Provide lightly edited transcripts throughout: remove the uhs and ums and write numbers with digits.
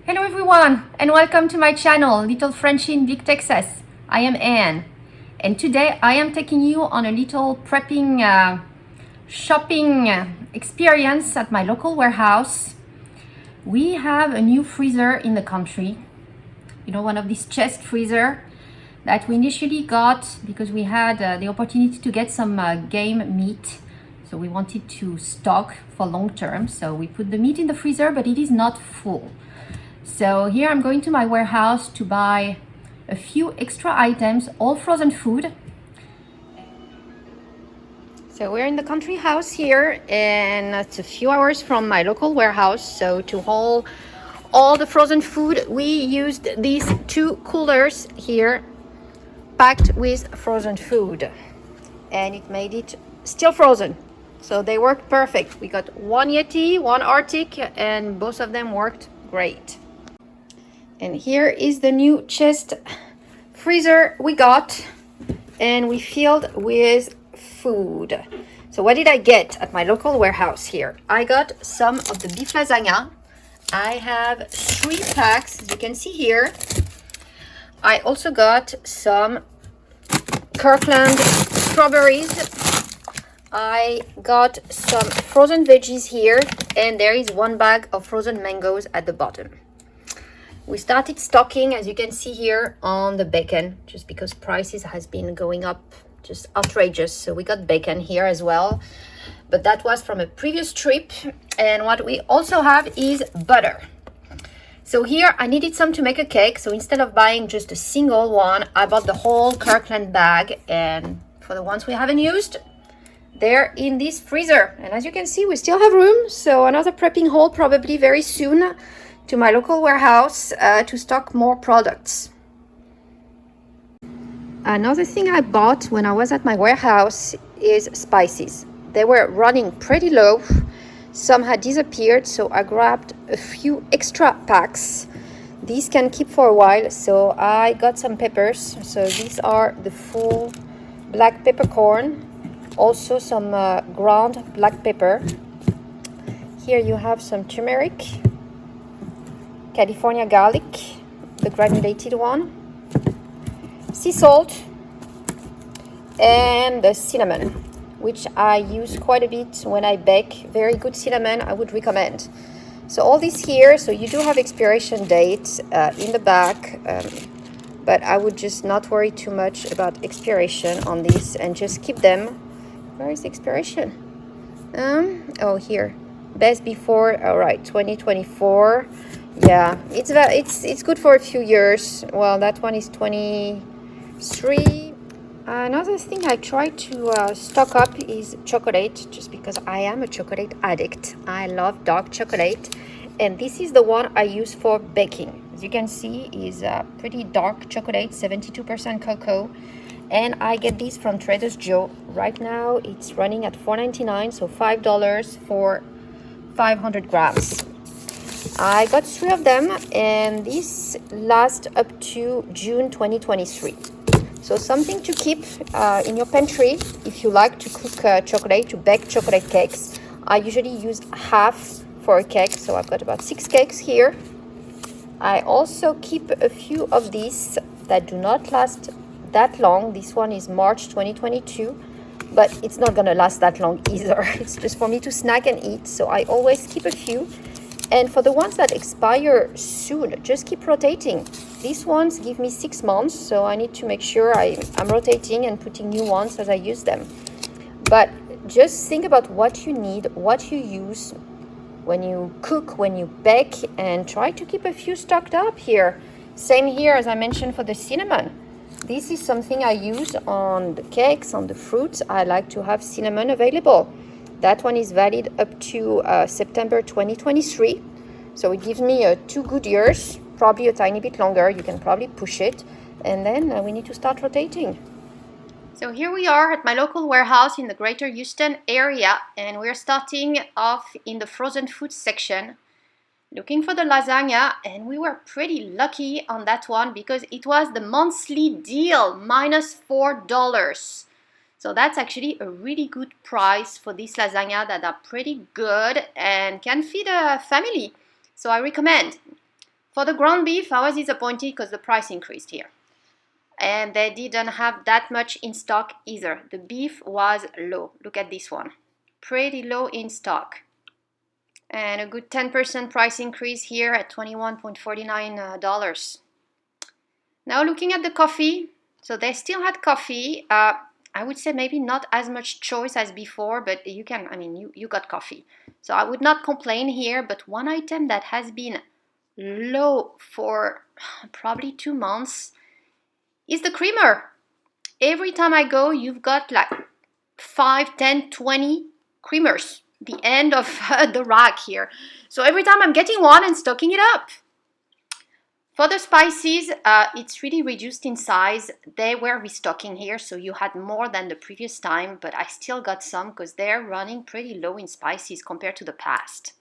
Hello everyone and welcome to my channel Little Frenchie in Big Texas. I am Anne and today I am taking you on a little prepping shopping experience at my local warehouse. We have a new freezer in the country, one of these chest freezer that we initially got because we had the opportunity to get some game meat. So we wanted to stock for long term. So we put the meat in the freezer, but it is not full. So here I'm going to my warehouse to buy a few extra items, all frozen food. So we're in the country house here and it's a few hours from my local warehouse. So to haul all the frozen food, we used these two coolers here packed with frozen food, and it made it still frozen. So they worked perfect. We got one Yeti, one Arctic, and both of them worked great. And here is the new chest freezer we got, and we filled with food. So what did I get at my local warehouse here? I got some of the beef lasagna. I have 3 packs, as you can see here. I also got some Kirkland strawberries. I got some frozen veggies here, and there is 1 bag of frozen mangoes at the bottom. We started stocking, as you can see here, on the bacon, just because prices has been going up just outrageous. So we got bacon here as well, but that was from a previous trip. And what we also have is butter. So here I needed some to make a cake. So instead of buying just a single one, I bought the whole Kirkland bag. And for the ones we haven't used, they're in this freezer. And as you can see, we still have room. So another prepping haul probably very soon to my local warehouse to stock more products. Another thing I bought when I was at my warehouse is spices. They were running pretty low. Some had disappeared, so I grabbed a few extra packs. These can keep for a while, so I got some peppers. So these are the full black peppercorn, also some ground black pepper. Here you have some turmeric, California garlic, the granulated one, sea salt, and the cinnamon, which I use quite a bit when I bake. Very good cinnamon, I would recommend. So all this here, so you do have expiration date in the back, but I would just not worry too much about expiration on this and just keep them. Where is the expiration? Oh, here, best before. All right, 2024. Yeah, it's good for a few years. Well, that one is 23. Another thing I try to stock up is chocolate, just because I am a chocolate addict. I love dark chocolate, and this is the one I use for baking. As you can see, is pretty dark chocolate, 72% cocoa, and I get these from Trader Joe's. Right now, it's running at $4.99, so $5 for 500 grams. I got 3 of them, and these last up to June 2023. So something to keep in your pantry if you like to cook chocolate, to bake chocolate cakes. I usually use half for a cake, so I've got about 6 cakes here. I also keep a few of these that do not last that long. This one is March 2022, but it's not gonna last that long either. It's just for me to snack and eat, so I always keep a few. And for the ones that expire soon, just keep rotating. These ones give me 6 months, so I need to make sure I'm rotating and putting new ones as I use them. But just think about what you need, what you use when you cook, when you bake, and try to keep a few stocked up here. Same here as I mentioned for the cinnamon. This is something I use on the cakes, on the fruits. I like to have cinnamon available. That one is valid up to September 2023. So it gives me 2 good years, probably a tiny bit longer. You can probably push it. And then we need to start rotating. So here we are at my local warehouse in the greater Houston area. And we're starting off in the frozen food section, looking for the lasagna. And we were pretty lucky on that one because it was the monthly deal, minus $4. So that's actually a really good price for this lasagna that are pretty good and can feed a family. So I recommend. For the ground beef, I was disappointed because the price increased here. And they didn't have that much in stock either. The beef was low. Look at this one. Pretty low in stock. And a good 10% price increase here at $21.49. Now looking at the coffee, so they still had coffee. I would say maybe not as much choice as before, but you got coffee. So I would not complain here, but one item that has been low for probably 2 months is the creamer. Every time I go, you've got like 5, 10, 20 creamers, the end of the rack here. So every time I'm getting one and stocking it up. For the spices, it's really reduced in size. They were restocking here, so you had more than the previous time, but I still got some because they're running pretty low in spices compared to the past.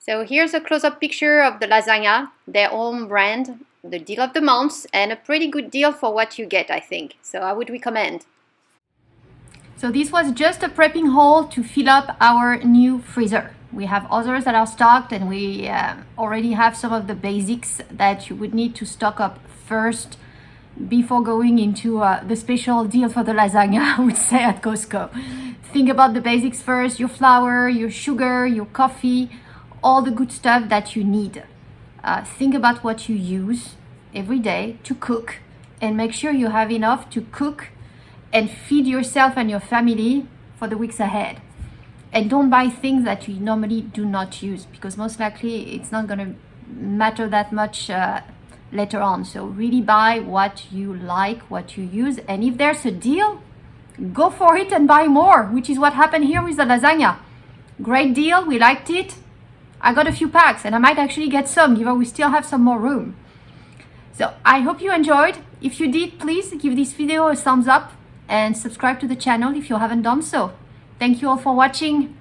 So here's a close-up picture of the lasagna, their own brand, the deal of the month, and a pretty good deal for what you get, I think. So I would recommend. So this was just a prepping haul to fill up our new freezer. We have others that are stocked, and we already have some of the basics that you would need to stock up first before going into the special deal for the lasagna, I would say, at Costco. Think about the basics first: your flour, your sugar, your coffee, all the good stuff that you need. Think about what you use every day to cook, and make sure you have enough to cook and feed yourself and your family for the weeks ahead. And don't buy things that you normally do not use, because most likely it's not going to matter that much later on. So really buy what you like, what you use, and if there's a deal, go for it and buy more, which is what happened here with the lasagna. Great deal, we liked it. I got a few packs, and I might actually get some, given we still have some more room. So I hope you enjoyed. If you did, please give this video a thumbs up and subscribe to the channel if you haven't done so. Thank you all for watching.